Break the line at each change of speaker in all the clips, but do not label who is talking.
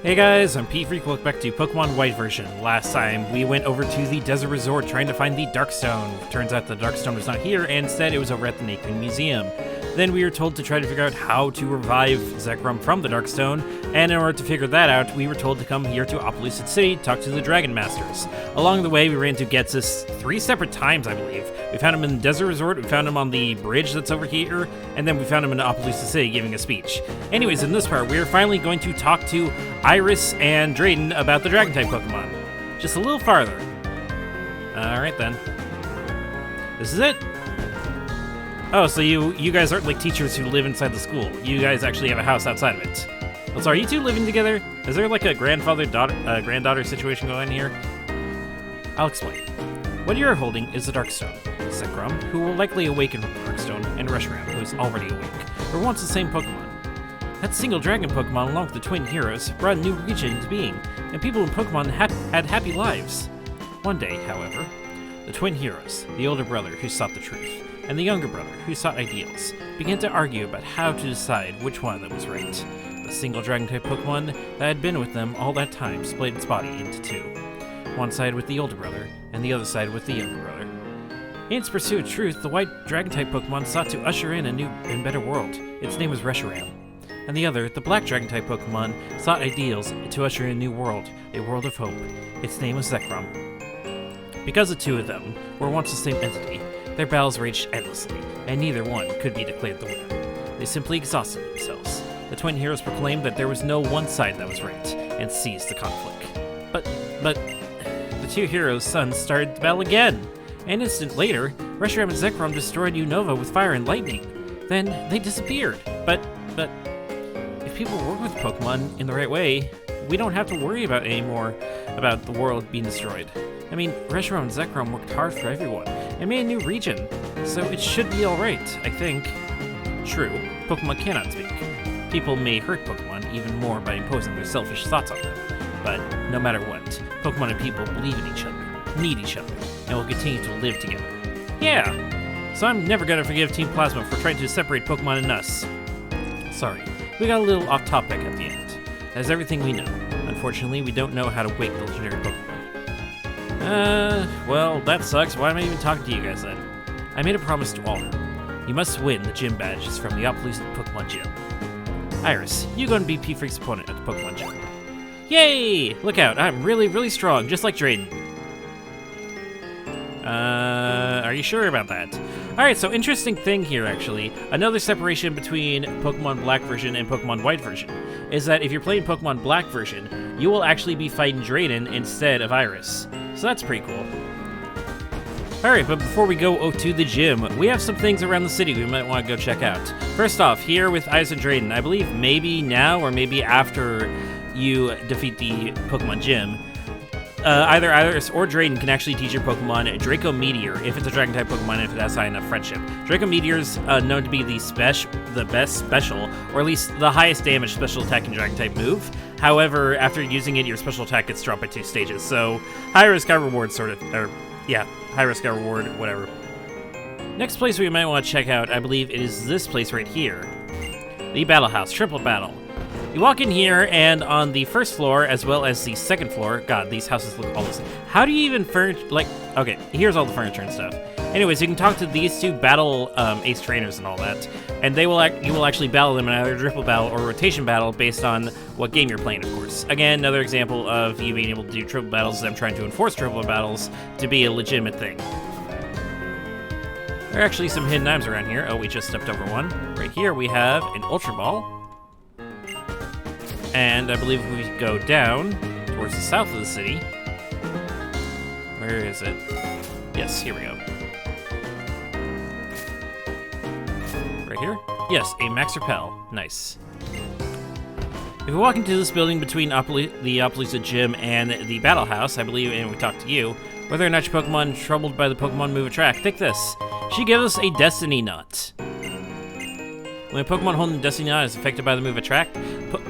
Hey guys, I'm P-Freak. Welcome back to Pokemon White version. Last time, we went over to the Desert Resort trying to find the Darkstone. Turns out the Darkstone was not here, and instead it was over at the Naquin Museum. Then we were told to try to figure out how to revive Zekrom from the Darkstone, and in order to figure that out, we were told to come here to Opaloosa City to talk to the Dragon Masters. Along the way, we ran into Getsis 3 separate times, I believe. We found him in the Desert Resort, we found him on the bridge that's over here, and then we found him in Opaloosa City giving a speech. Anyways, in this part, we are finally going to talk to Iris and Drayden about the Dragon-type Pokemon. Just a little farther. Alright then. This is it. Oh, so you guys aren't like teachers who live inside the school. You guys actually have a house outside of it. Oh, so are you two living together? Is there like a granddaughter situation going on here? I'll explain. What you're holding is the Darkstone. Zekrom, who will likely awaken from the Darkstone, and Reshiram, who is already awake, were once the same Pokemon. That single dragon Pokemon, along with the twin heroes, brought a new region into being, and people in Pokemon had happy lives. One day, however, the twin heroes, the older brother who sought the truth, and the younger brother who sought ideals, began to argue about how to decide which one of them was right. The single dragon-type Pokemon that had been with them all that time split its body into two. One side with the older brother, and the other side with the younger brother. In its pursuit of truth, the white dragon-type Pokemon sought to usher in a new and better world. Its name was Reshiram. And the other, the black dragon-type Pokemon, sought ideals to usher in a new world, a world of hope. Its name was Zekrom. Because the two of them were once the same entity, their battles raged endlessly, and neither one could be declared the winner. They simply exhausted themselves. The twin heroes proclaimed that there was no one side that was right, and seized the conflict. But, the two heroes' sons started the battle again. An instant later, Reshiram and Zekrom destroyed Unova with fire and lightning. Then, they disappeared. But, if people work with Pokemon in the right way, we don't have to worry about anymore about the world being destroyed. I mean, Reshiram and Zekrom worked hard for everyone, and made a new region, so it should be alright, I think. True, Pokemon cannot speak. People may hurt Pokemon even more by imposing their selfish thoughts on them. But no matter what, Pokemon and people believe in each other, need each other, and will continue to live together. Yeah, so I'm never gonna forgive Team Plasma for trying to separate Pokemon and us. Sorry, we got a little off topic at the end. That's everything we know. Unfortunately, we don't know how to wake the legendary Pokemon. Well, that sucks. Why am I even talking to you guys then? I made a promise to all. You must win the gym badges from the Opaloosa Pokemon Gym. Iris, you go and be P-Freak's opponent at the Pokemon Gym. Yay! Look out, I'm really, really strong, just like Drayden. Are you sure about that? Alright, so interesting thing here, actually. Another separation between Pokemon Black version and Pokemon White version is that if you're playing Pokemon Black version, you will actually be fighting Drayden instead of Iris. So that's pretty cool. Alright, but before we go to the gym, we have some things around the city we might want to go check out. First off, here with Iris and Drayden, I believe maybe now or maybe after you defeat the Pokemon Gym, either Iris or Drayden can actually teach your Pokemon Draco Meteor, if it's a Dragon-type Pokemon and if it has high enough friendship. Draco Meteor's known to be the best special, or at least the highest damage special attack in Dragon-type move. However, after using it, your special attack gets dropped by 2 stages, so high risk, high reward sort of, high risk, high reward, whatever. Next place we might want to check out, I believe it is this place right here. The Battle House, Triple Battle. You walk in here, and on the first floor, as well as the second floor, God, these houses look all the same. How do you even furnish, okay, here's all the furniture and stuff. Anyways, you can talk to these two battle ace trainers and all that, and you will actually battle them in either triple battle or rotation battle based on what game you're playing, of course. Again, another example of you being able to do triple battles, them trying to enforce triple battles to be a legitimate thing. There are actually some hidden items around here. Oh, we just stepped over one. Right here we have an Ultra Ball. And I believe if we go down towards the south of the city. Where is it? Yes, here we go. Right here? Yes, a Max Repel. Nice. If we walk into this building between the Opaloosa Gym and the Battle House, I believe, and we talk to you, whether or not your Pokemon troubled by the Pokemon move attract, take this. She gives us a Destiny Nut. When a Pokemon holding the Destiny Nut is affected by the move Attract,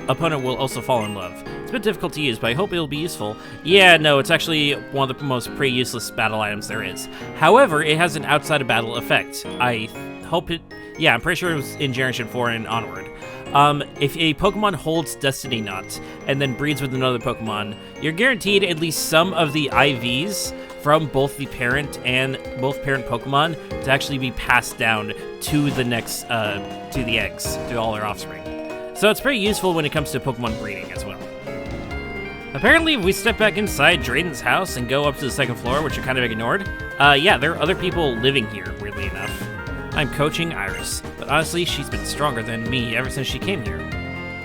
opponent will also fall in love. It's a bit difficult to use, but I hope it'll be useful. Yeah, no, it's actually one of the most pretty useless battle items there is. However, it has an outside of battle effect. I hope it... Yeah, I'm pretty sure it was in Generation 4 and onward. If a Pokemon holds Destiny Knot and then breeds with another Pokemon, you're guaranteed at least some of the IVs from both the parent and both parent Pokemon to actually be passed down to the next, to the eggs, to all their offspring. So it's pretty useful when it comes to Pokemon breeding as well. Apparently, if we step back inside Drayden's house and go up to the second floor, which are kind of ignored, yeah, there are other people living here, weirdly enough. I'm coaching Iris, but honestly, she's been stronger than me ever since she came here.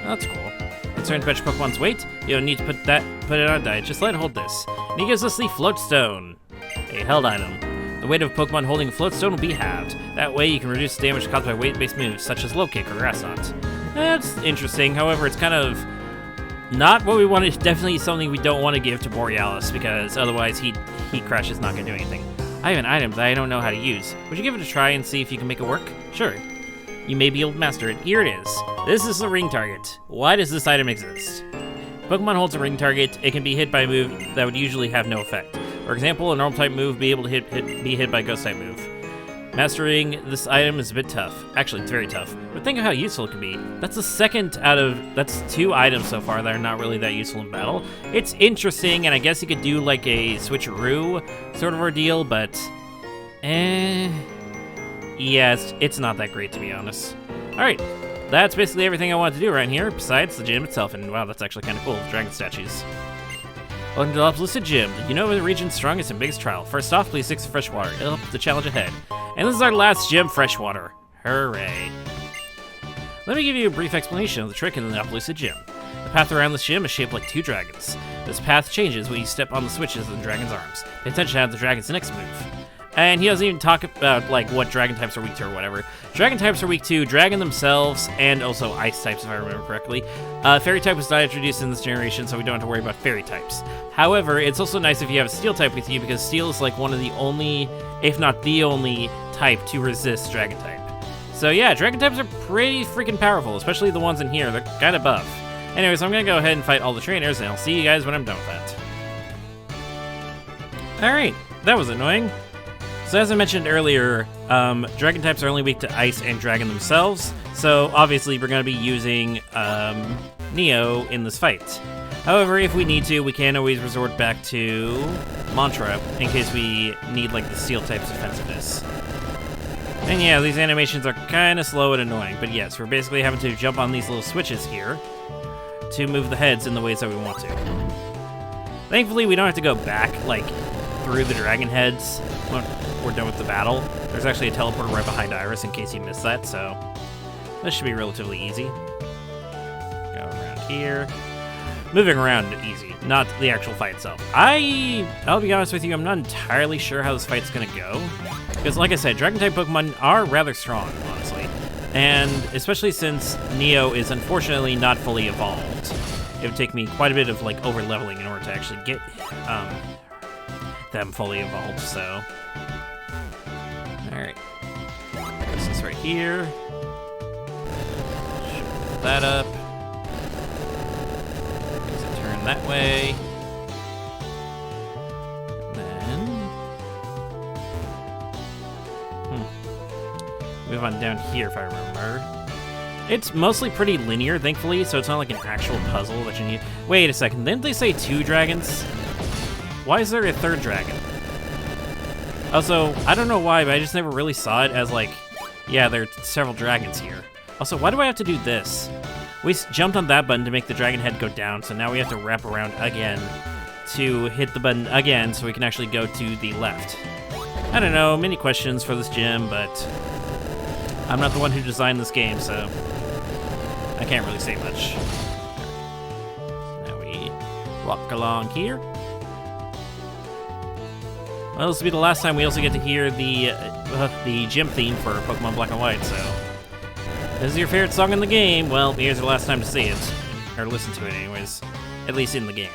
Oh, that's cool. Concerned to fetch Pokemon's weight? You don't need to put it on a diet, just let it hold this. And he gives us the Float Stone, a held item. The weight of a Pokemon holding a Float Stone will be halved. That way, you can reduce damage caused by weight-based moves, such as Low Kick or Grass Knot. That's interesting, however, it's kind of not what we want. It's definitely something we don't want to give to Borealis, because otherwise Heat Crash is not going to do anything. I have an item that I don't know how to use. Would you give it a try and see if you can make it work? Sure. You may be able to master it. Here it is. This is a ring target. Why does this item exist? Pokemon holds a ring target. It can be hit by a move that would usually have no effect. For example, a normal type move be able to be hit by a ghost type move. Mastering this item is a bit tough. Actually, it's very tough. But think of how useful it can be. That's 2 items so far that are not really that useful in battle. It's interesting, and I guess you could do like a switcheroo sort of ordeal, but yeah, it's not that great, to be honest. All right, that's basically everything I wanted to do around here, besides the gym itself, and wow, that's actually kind of cool, dragon statues. Welcome to the Appaloosa Gym. You know the region's strongest and biggest trial. First off, please stick to freshwater. It'll help the challenge ahead. And this is our last gym, freshwater. Hooray. Let me give you a brief explanation of the trick in the Appaloosa Gym. The path around this gym is shaped like 2 dragons. This path changes when you step on the switches in the dragon's arms. Pay attention to how the dragon's next move. And he doesn't even talk about, like, what dragon types are weak to or whatever. Dragon types are weak to dragon themselves, and also ice types, if I remember correctly. Fairy type was not introduced in this generation, so we don't have to worry about fairy types. However, it's also nice if you have a steel type with you, because steel is, like, one of the only, if not the only, type to resist dragon type. So yeah, dragon types are pretty freaking powerful, especially the ones in here. They're kind of buff. Anyways, I'm going to go ahead and fight all the trainers, and I'll see you guys when I'm done with that. Alright, that was annoying. So as I mentioned earlier, dragon types are only weak to ice and dragon themselves, so obviously we're going to be using Neo in this fight. However, if we need to, we can always resort back to Mantra in case we need like the steel type's defensiveness. And yeah, these animations are kind of slow and annoying, but yes, we're basically having to jump on these little switches here to move the heads in the ways that we want to. Thankfully, we don't have to go back, like, through the dragon heads when we're done with the battle. There's actually a teleporter right behind Iris in case you missed that, so this should be relatively easy. Go around here. Moving around easy, not the actual fight itself. I'll be honest with you, I'm not entirely sure how this fight's gonna go. Because like I said, dragon-type Pokemon are rather strong, honestly. And especially since Neo is unfortunately not fully evolved. It would take me quite a bit of like over-leveling in order to actually get them fully evolved, so. Alright. This is right here. Shut that up. Turn that way. And then move on down here if I remember. It's mostly pretty linear, thankfully, so it's not like an actual puzzle that you need. Wait a second, didn't they say 2 dragons? Why is there a 3rd dragon? Also, I don't know why, but I just never really saw it as like, yeah, there are several dragons here. Also, why do I have to do this? We jumped on that button to make the dragon head go down, so now we have to wrap around again to hit the button again so we can actually go to the left. I don't know, many questions for this gym, but I'm not the one who designed this game, so I can't really say much. So now we walk along here. Well, this will be the last time we also get to hear the gym theme for Pokemon Black and White, so. This is your favorite song in the game. Well, here's the last time to see it. Or listen to it anyways. At least in the game.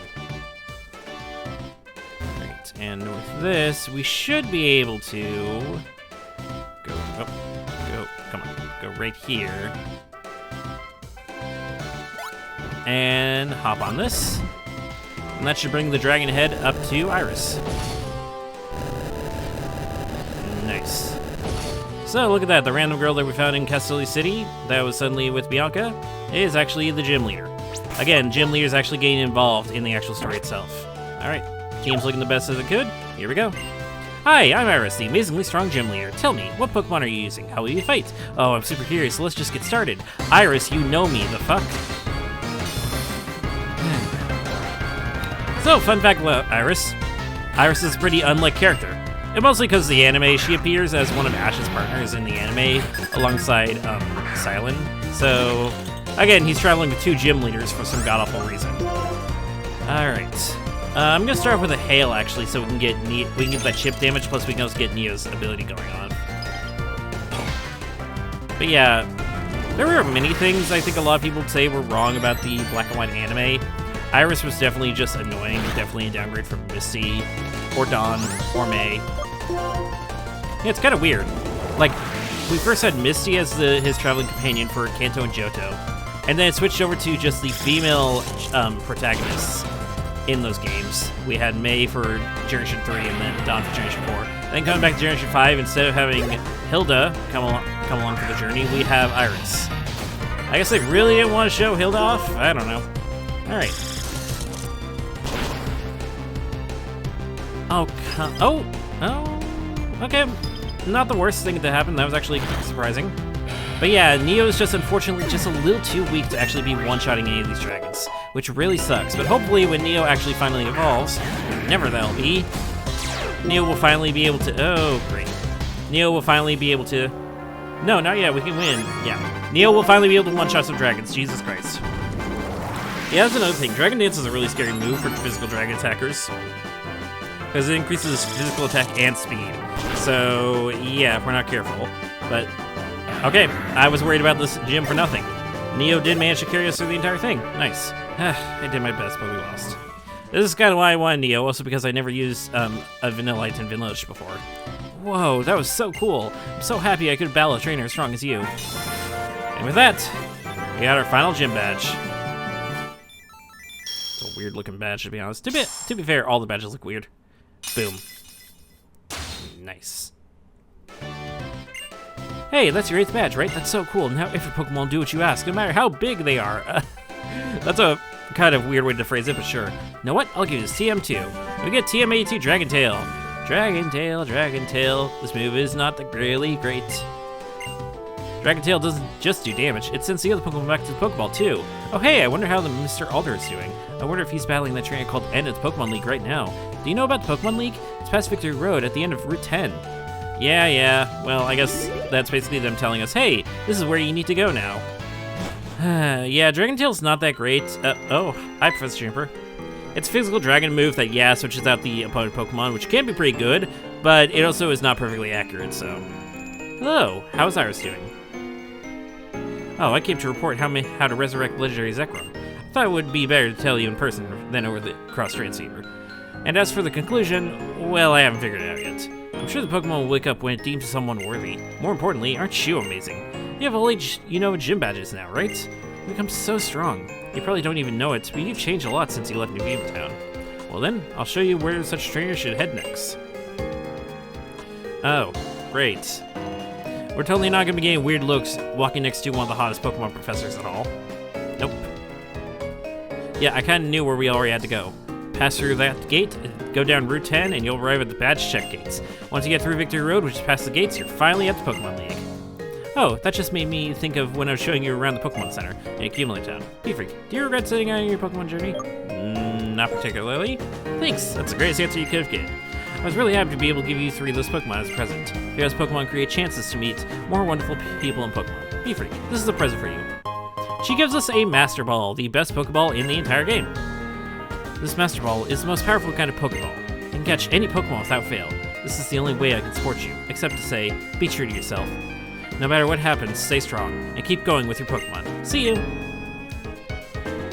Alright, and with this, we should be able to go, come on, go right here. And hop on this. And that should bring the dragon head up to Iris. Nice. So look at that, the random girl that we found in Castelli City that was suddenly with Bianca is actually the gym leader. Again, gym leader is actually getting involved in the actual story itself. Alright, team's looking the best as it could. Here we go. Hi, I'm Iris, the amazingly strong gym leader. Tell me, what Pokemon are you using? How will you fight? Oh, I'm super curious, so let's just get started. Iris, you know me, the fuck? So, fun fact about Iris. Iris is a pretty unlike character. And mostly because of the anime, she appears as one of Ash's partners in the anime, alongside, Silent. So, again, he's traveling with 2 gym leaders for some god-awful reason. Alright. I'm gonna start off with a hail, actually, so we can get that chip damage, plus we can also get Neo's ability going on. But yeah, there were many things I think a lot of people would say were wrong about the black and white anime. Iris was definitely just annoying, definitely a downgrade from Misty, or Dawn, or May. Yeah, it's kind of weird. Like, we first had Misty as his traveling companion for Kanto and Johto, and then it switched over to just the female protagonists in those games. We had May for Generation 3 and then Dawn for Generation 4. Then coming back to Generation 5, instead of having Hilda come along for the journey, we have Iris. I guess they really didn't want to show Hilda off? I don't know. Alright. Okay. Not the worst thing that happened. That was actually surprising. But yeah, Neo is just unfortunately just a little too weak to actually be one-shotting any of these dragons, which really sucks. But hopefully when Neo actually finally evolves, whenever that'll be, Neo will finally be able to... Oh, great. Neo will finally be able to... No, not yet. We can win. Yeah. Neo will finally be able to one-shot some dragons. Jesus Christ. Yeah, that's another thing. Dragon Dance is a really scary move for physical dragon attackers, because it increases physical attack and speed. So, yeah, if we're not careful. But... Okay, I was worried about this gym for nothing. Neo did manage to carry us through the entire thing. Nice. I did my best, but we lost. This is kind of why I wanted Neo, also because I never used a Vanillite and Vanillish before. Whoa, that was so cool. I'm so happy I could battle a trainer as strong as you. And with that, we got our final gym badge. It's a weird looking badge, to be honest. To be fair, all the badges look weird. Boom. Nice. Hey, that's your 8th badge, right? That's so cool. Now every Pokemon will do what you ask, no matter how big they are. That's a kind of weird way to phrase it, but sure. You know what? I'll give you this TM2. We get TM82 Dragon Tail. Dragon Tail, Dragon Tail. This move is not really great. Dragon Tail doesn't just do damage, it sends the other Pokemon back to the Pokeball too. Oh hey, I wonder how the Mr. Alder is doing. I wonder if he's battling that trainer called N at the Pokemon League right now. Do you know about the Pokemon League? It's past Victory Road at the end of Route 10. Yeah. Well, I guess that's basically them telling us, hey, this is where you need to go now. Yeah, Dragon Tail's not that great. Oh, hi, Professor Juniper. It's a physical dragon move that, yeah, switches out the opponent Pokemon, which can be pretty good, but it also is not perfectly accurate, so... Hello, how's Iris doing? Oh, I came to report how to resurrect legendary Zekrom. I thought it would be better to tell you in person than over the cross-transceiver. And as for the conclusion, well, I haven't figured it out yet. I'm sure the Pokemon will wake up when it deems someone worthy. More importantly, aren't you amazing? You have all age, gym badges now, right? You've become so strong. You probably don't even know it, but you've changed a lot since you left New Game Town. Well then, I'll show you where such trainers should head next. Oh, great. We're totally not gonna be getting weird looks walking next to one of the hottest Pokemon professors at all. Nope. Yeah, I kinda knew where we already had to go. Pass through that gate, go down Route 10, and you'll arrive at the badge check gates. Once you get through Victory Road, which is past the gates, you're finally at the Pokemon League. Oh, that just made me think of when I was showing you around the Pokemon Center in Accumulate Town. Freak, do you regret setting out on your Pokemon journey? Not particularly. Thanks, that's the greatest answer you could have given. I was really happy to be able to give you 3 of those Pokemon as a present. Because Pokemon create chances to meet more wonderful people in Pokemon. Freak, this is a present for you. She gives us a Master Ball, the best Pokeball in the entire game. This Master Ball is the most powerful kind of Pokeball. You can catch any Pokemon without fail. This is the only way I can support you, except to say, be true to yourself. No matter what happens, stay strong, and keep going with your Pokemon. See you!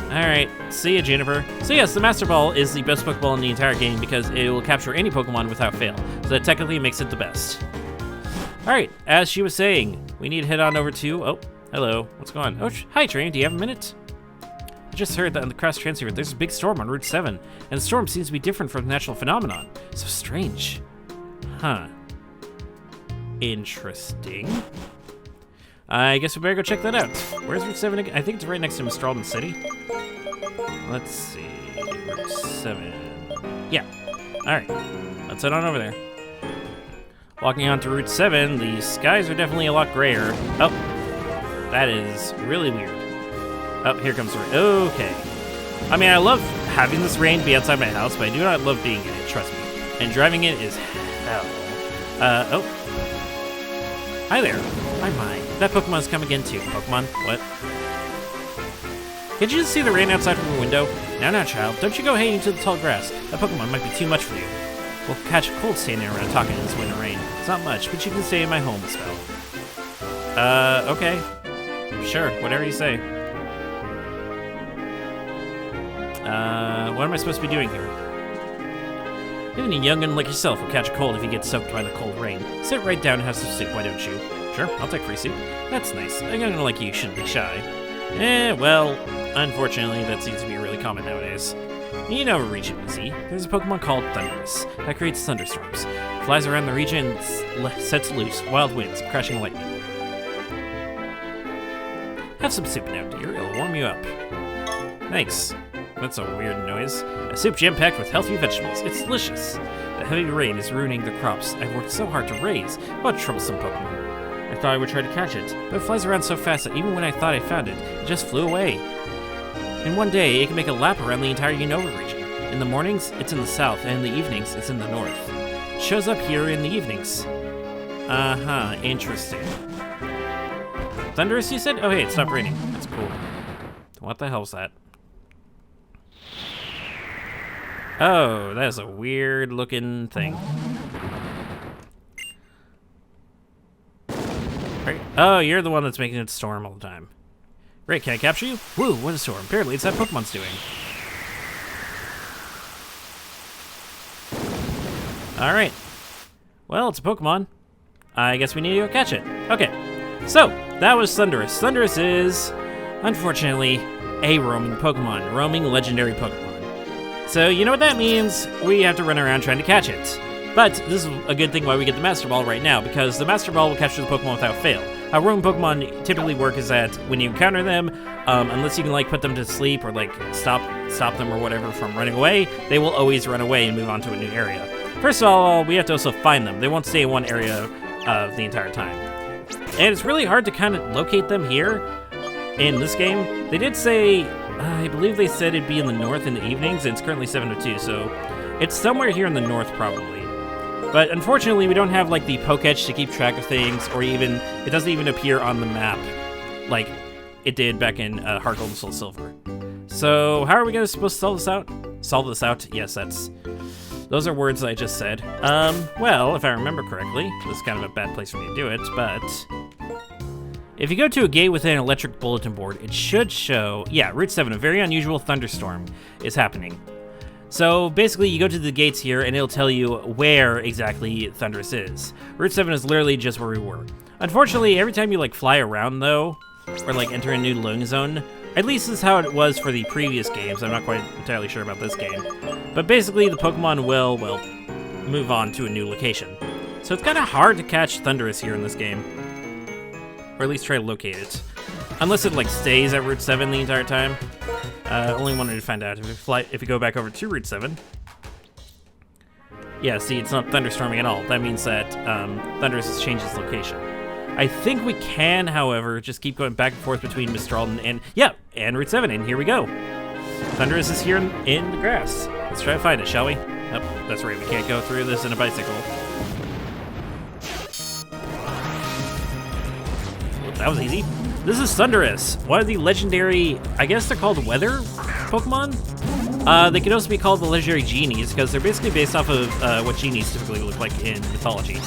Alright, see ya, Juniper. So yes, the Master Ball is the best Pokeball in the entire game because it will capture any Pokemon without fail, so that technically makes it the best. Alright, as she was saying, we need to head on over to... Oh, hello, what's going on? Oh, hi, Train, do you have a minute? I just heard that on the cross transfer there's a big storm on Route 7, and the storm seems to be different from the natural phenomenon. So strange. Huh. Interesting. I guess we better go check that out. Where's Route 7 again? I think it's right next to Mistralden City. Let's see. Route 7. Yeah. Alright. Let's head on over there. Walking onto Route 7, the skies are definitely a lot grayer. Oh. That is really weird. Oh, here comes the rain. Okay. I mean, I love having this rain be outside my house, but I do not love being in it, trust me. And driving it is hell. Oh. Hi there. Hi, mine. That Pokemon's come again too. Pokemon? What? Can't you just see the rain outside from your window? Now, child. Don't you go hanging into the tall grass. That Pokemon might be too much for you. We'll catch a cold standing around talking in this winter rain. It's not much, but you can stay in my home a spell. Okay. Sure, whatever you say. What am I supposed to be doing here? Even a young'un like yourself will catch a cold if you get soaked by the cold rain. Sit right down and have some soup, why don't you? Sure, I'll take free soup. That's nice. A young'un like you shouldn't be shy. Well, unfortunately, that seems to be really common nowadays. You never reach it easy. There's a Pokemon called Thunderous that creates thunderstorms. Flies around the region and sets loose wild winds, crashing lightning. Have some soup now, dear. It'll warm you up. Thanks. That's a weird noise. A soup jam-packed with healthy vegetables. It's delicious. The heavy rain is ruining the crops I've worked so hard to raise. What a troublesome Pokemon. I thought I would try to catch it, but it flies around so fast that even when I thought I found it, it just flew away. In one day, it can make a lap around the entire Unova region. In the mornings, it's in the south, and in the evenings, it's in the north. It shows up here in the evenings. Uh-huh, interesting. Thunderous, you said? Oh, hey, it stopped raining. That's cool. What the hell's that? Oh, that is a weird looking thing. Right. Oh, you're the one that's making it storm all the time. Great, can I capture you? Woo, what a storm. Apparently it's that Pokemon's doing. Alright. Well, it's a Pokemon. I guess we need to go catch it. Okay. So, that was Thunderous. Thunderous is, unfortunately, a roaming Pokemon. Roaming legendary Pokemon. So, you know what that means? We have to run around trying to catch it. But this is a good thing why we get the Master Ball right now, because the Master Ball will capture the Pokemon without fail. How roaming Pokemon typically work is that when you encounter them, unless you can like put them to sleep or like stop them or whatever from running away, they will always run away and move on to a new area. First of all, we have to also find them. They won't stay in one area the entire time. And it's really hard to kind of locate them here in this game. They did say, I believe they said it'd be in the north in the evenings, and it's currently 7:02, so it's somewhere here in the north probably. But unfortunately, we don't have like the Pokédex to keep track of things, or even, it doesn't even appear on the map like it did back in Heart Gold and Soul Silver. So how are we supposed to solve this out? Solve this out? Yes, those are words that I just said. Well, if I remember correctly, this is kind of a bad place for me to do it, but if you go to a gate with an electric bulletin board, it should show, yeah, Route 7, a very unusual thunderstorm is happening. So basically, you go to the gates here, and it'll tell you where exactly Thunderous is. Route 7 is literally just where we were. Unfortunately, every time you like fly around though, or like enter a new loading zone, at least this is how it was for the previous games. I'm not quite entirely sure about this game. But basically, the Pokemon will, well, move on to a new location. So it's kind of hard to catch Thunderous here in this game. Or at least try to locate it. Unless it like stays at Route 7 the entire time. Only wanted to find out if we go back over to Route 7. Yeah, see, it's not thunderstorming at all. That means that Thunderous has changed its location. I think we can, however, just keep going back and forth between Mistralden and, yeah, and Route 7, and here we go. Thunderous is here in the grass. Let's try to find it, shall we? Nope, that's right, we can't go through this in a bicycle. That was easy. This is Thunderous, one of the legendary, I guess they're called weather Pokemon? They can also be called the legendary genies, because they're basically based off of what genies typically look like in mythology.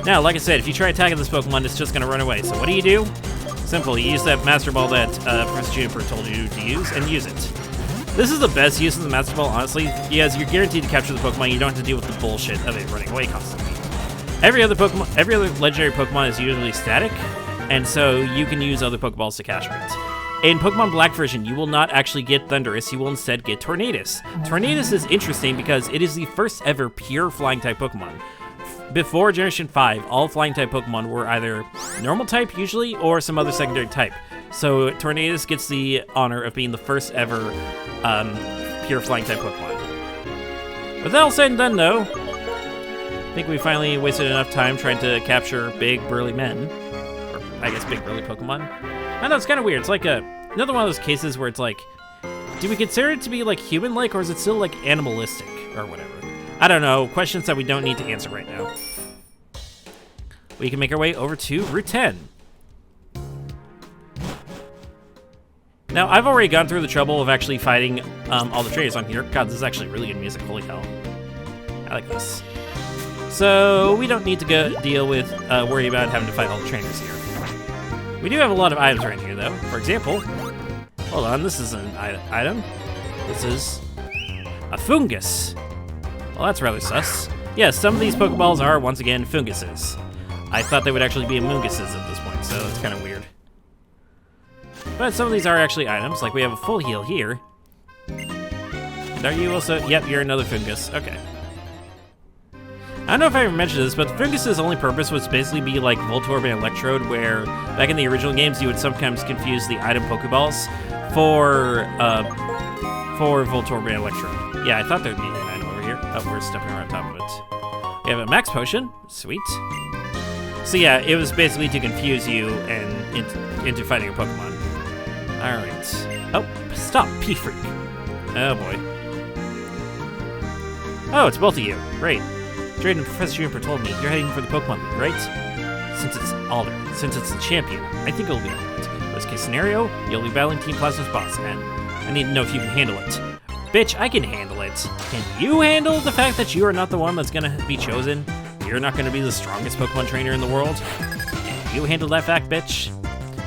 Now, like I said, if you try attacking this Pokemon, it's just going to run away. So what do? Simple, you use that Master Ball that Professor Juniper told you to use, and use it. This is the best use of the Master Ball, honestly, because you're guaranteed to capture the Pokemon. You don't have to deal with the bullshit of it running away constantly. Every other legendary Pokemon is usually static, and so you can use other Pokeballs to capture it. In Pokemon Black version, you will not actually get Thunderous, you will instead get Tornadus. Tornadus is interesting because it is the first ever pure flying type Pokemon. before Generation 5, all flying type Pokemon were either normal type usually or some other secondary type. So Tornadus gets the honor of being the first ever pure flying type Pokemon. With that all said and done though, I think we finally wasted enough time trying to capture big burly men. Or I guess big burly Pokemon. I know, it's kind of weird. It's like another one of those cases where it's like, do we consider it to be like human-like or is it still like animalistic or whatever? I don't know. Questions that we don't need to answer right now. We can make our way over to Route 10. Now, I've already gone through the trouble of actually fighting all the trainers on here. God, this is actually really good music. Holy hell. I like this. So, we don't need to worry about having to fight all the trainers here. We do have a lot of items right here, though. For example, hold on, this is an item. This is a fungus. Well, that's rather sus. Yes, some of these Pokeballs are, once again, funguses. I thought they would actually be amunguses at this point, so it's kind of weird. But some of these are actually items, like we have a full heal here. And are you also... Yep, you're another fungus. Okay. I don't know if I ever mentioned this, but the fungus's only purpose was basically be like Voltorb and Electrode, where back in the original games, you would sometimes confuse the item Pokeballs for Voltorb and Electrode. Yeah, I thought there'd be an item over here. Oh, we're stepping right on top of it. We have a Max Potion. Sweet. So yeah, it was basically to confuse you and into fighting a Pokemon. Alright. Oh, stop, P-Freak. Oh boy. Oh, it's both of you. Great. Drayden and Professor Juniper told me you're heading for the Pokemon League, right? Since it's the champion, I think it'll be alright. Worst case scenario, you'll be battling Team Plasma's boss, and I need to know if you can handle it. Bitch, I can handle it. Can you handle the fact that you are not the one that's gonna be chosen? You're not gonna be the strongest Pokemon trainer in the world? Can you handle that fact, bitch?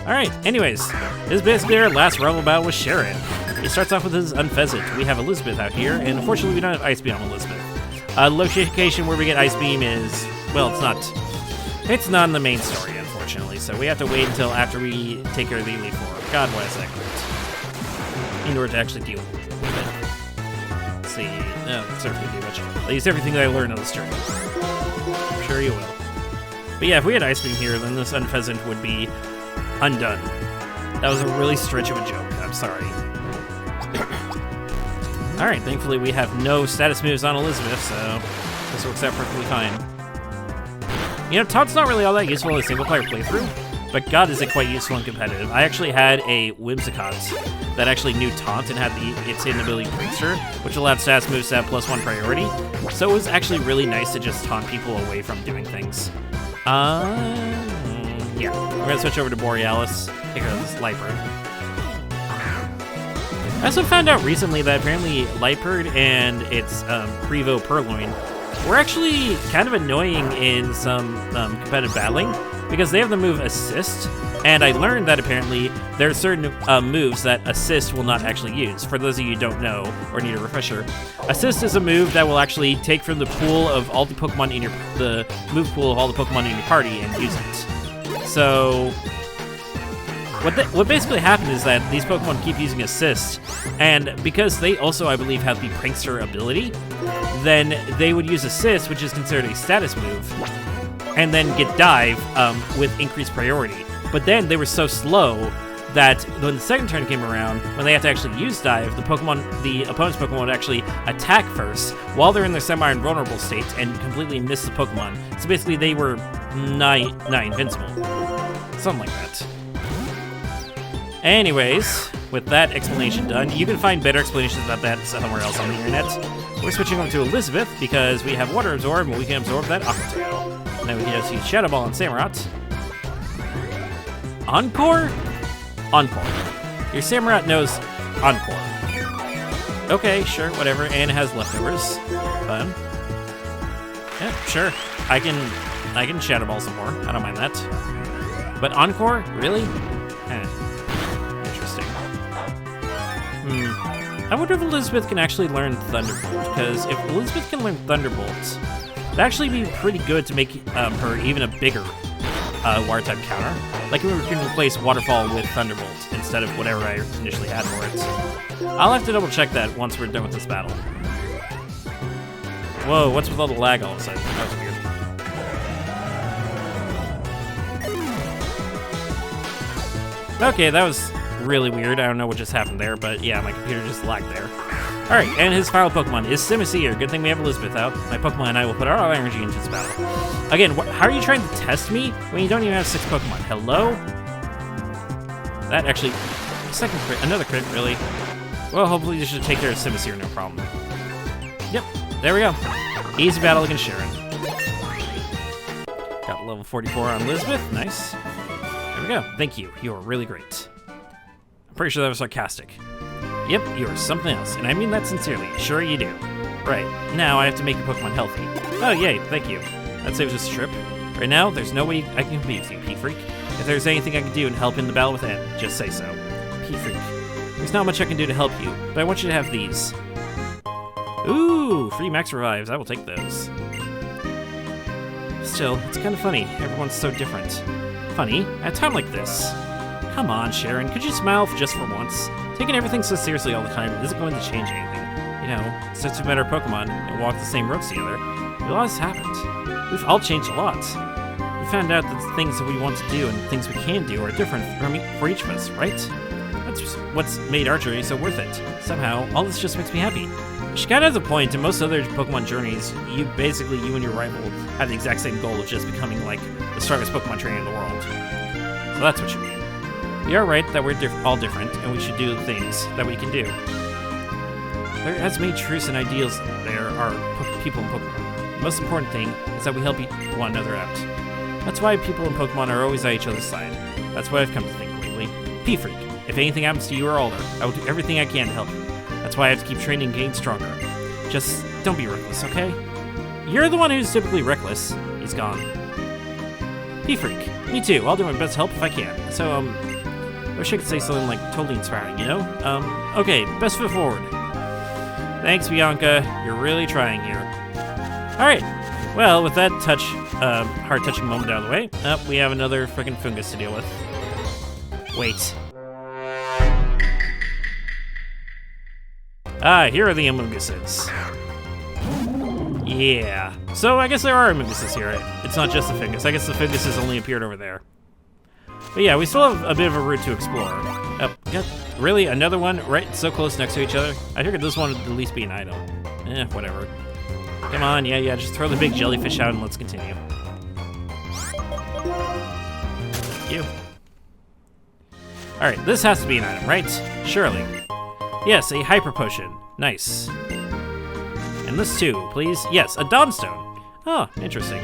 Alright, anyways, this is basically our last rival battle with Sharon. He starts off with his Unfezant. We have Elizabeth out here, and unfortunately we don't have Ice Beam on Elizabeth. Location where we get Ice Beam is, well, it's not in the main story, unfortunately, so we have to wait until after we take care of the Elite Four. God, why is that great? In order to actually deal with it. Let's see, no, that's not really much. I'll use everything that I learned on this journey. I'm sure you will. But yeah, if we had Ice Beam here, then this Unfezant would be undone. That was a really stretch of a joke. I'm sorry. Alright, thankfully we have no status moves on Elizabeth, so this works out perfectly fine. You know, Taunt's not really all that useful in a single-player playthrough, but God is it quite useful and competitive. I actually had a Whimsicott that actually knew Taunt and had its hidden ability Prankster, which allowed status moves to have +1 priority, so it was actually really nice to just taunt people away from doing things. Yeah, we're gonna switch over to Borealis, take care of this Lightbird. I also found out recently that apparently Lightbird and its Prevo Purloin were actually kind of annoying in some competitive battling because they have the move Assist, and I learned that apparently there are certain moves that Assist will not actually use. For those of you who don't know or need a refresher, Assist is a move that will actually take from the pool of all the Pokemon in the move pool of all the Pokemon in your party and use it. So what basically happened is that these Pokemon keep using Assist, and because they also, I believe, have the Prankster ability, then they would use Assist, which is considered a status move, and then get Dive with increased priority. But then they were so slow that when the second turn came around, when they had to actually use Dive, the opponent's Pokemon would actually attack first while they're in their semi-invulnerable state and completely miss the Pokemon. So basically they were nigh invincible. Something like that. Anyways, with that explanation done, you can find better explanations about that somewhere else on the internet. We're switching over to Elizabeth because we have Water Absorb and we can absorb that Aqua Tail. Then we can just use Shadow Ball on Samurott. Encore? Encore. Your Samurott knows Encore. Okay, sure, whatever, and it has leftovers. Fun. Yeah, sure. I can Shadow Ball some more. I don't mind that. But Encore? Really? Interesting. I wonder if Elizabeth can actually learn Thunderbolt, because if Elizabeth can learn Thunderbolt, that'd actually be pretty good to make her even a bigger Water-type counter. Like we can replace Waterfall with Thunderbolt instead of whatever I initially had for it. I'll have to double check that once we're done with this battle. Whoa, what's with all the lag all of a sudden? That was weird. Okay, that was really weird. I don't know what just happened there, but yeah, my computer just lagged there. Alright, and his final Pokemon is Simisear. Good thing we have Elizabeth out. My Pokemon and I will put all our energy into this battle. Again, how are you trying to test me when you don't even have 6 Pokemon? Hello? That actually... second crit, another crit, really. Well, hopefully this should take care of Simisear, no problem. Yep, there we go. Easy battle against Sharon. Got level 44 on Elizabeth, nice. There we go, thank you, you are really great. I'm pretty sure that was sarcastic. Yep, you are something else, and I mean that sincerely, sure you do. Right, now I have to make your Pokemon healthy. Oh yay, thank you. That saves us a trip. Right now, there's no way I can compete with you, P-Freak. If there's anything I can do to help in the battle with N, just say so. P-Freak. There's not much I can do to help you, but I want you to have these. Ooh, free max revives. I will take those. Still, it's kind of funny. Everyone's so different. Funny? At a time like this. Come on, Sharon. Could you smile just for once? Taking everything so seriously all the time isn't going to change anything. You know, since we've met our Pokemon and walked the same roads together, a lot has happened. We've all changed a lot. We found out that the things that we want to do and the things we can do are different for each of us, right? That's what's made our journey so worth it. Somehow, all this just makes me happy. She kind of has a point. In most other Pokemon journeys, you and your rival have the exact same goal of just becoming, like, the strongest Pokemon trainer in the world. So that's what you mean. You're right that we're all different, and we should do the things that we can do. There has many truths and ideals there are people in Pokemon. The most important thing is that we help one another out. That's why people in Pokemon are always at each other's side. That's what I've come to think lately. P-Freak, if anything happens to you or older, I will do everything I can to help you. That's why I have to keep training and getting stronger. Just don't be reckless, okay? You're the one who's typically reckless. He's gone. P-Freak, me too. I'll do my best to help if I can. So, I wish I could say something like totally inspiring, you know? Okay, best foot forward. Thanks, Bianca. You're really trying here. Alright. Well, with that heart-touching moment out of the way, we have another frickin' fungus to deal with. Wait. Ah, here are the Amoonguses. Yeah. So I guess there are Amoonguses here. It's not just the fungus. I guess the fungus has only appeared over there. But yeah, we still have a bit of a route to explore. Really? Another one? Right so close next to each other? I figured this one would at least be an item. Whatever. Come on, yeah, just throw the big jellyfish out and let's continue. Thank you. Alright, this has to be an item, right? Surely. Yes, a Hyper Potion. Nice. And this too, please. Yes, a Dawnstone. Oh, interesting.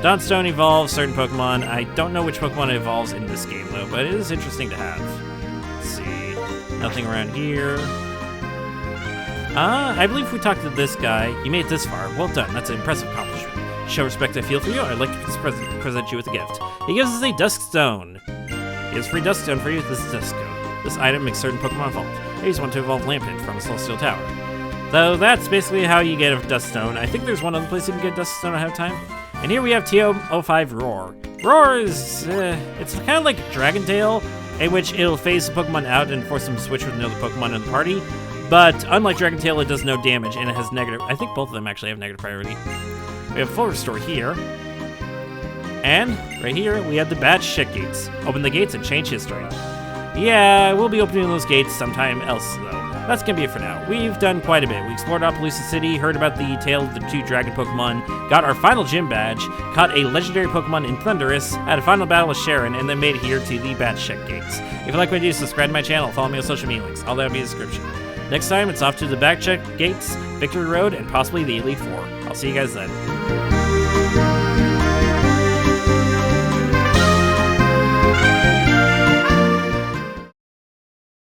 Dawnstone evolves certain Pokemon. I don't know which Pokemon it evolves in this game, though, but it is interesting to have. Let's see. Nothing around here. I believe we talked to this guy. You made it this far. Well done. That's an impressive accomplishment. To show respect I feel for you, I'd like to present you with a gift. He gives us a Duskstone. He has free Duskstone for you. This is Duskstone. This item makes certain Pokemon evolve. I just want to evolve Lampent from a Celestial Tower. So that's basically how you get a Duskstone. I think there's one other place you can get Duskstone ahead of time. And here we have TO05 Roar. Roar is, it's kind of like Dragon Tail, in which it'll phase the Pokemon out and force them to switch with another Pokemon in the party. But unlike Dragon Tail, it does no damage, and it has negative, I think both of them actually have negative priority. We have full restore here. And right here, we have the Batch Check Gates. Open the gates and change history. Yeah, we'll be opening those gates sometime else, though. That's gonna be it for now. We've done quite a bit. We explored Opelousas City, heard about the tale of the 2 dragon Pokemon, got our final gym badge, caught a legendary Pokemon in Thundurus, had a final battle with Sharon, and then made it here to the Batch Check Gates. If you like what I do, subscribe to my channel, follow me on social media links. All that will be in the description. Next time, it's off to the Batch Check Gates, Victory Road, and possibly the Elite Four. I'll see you guys then.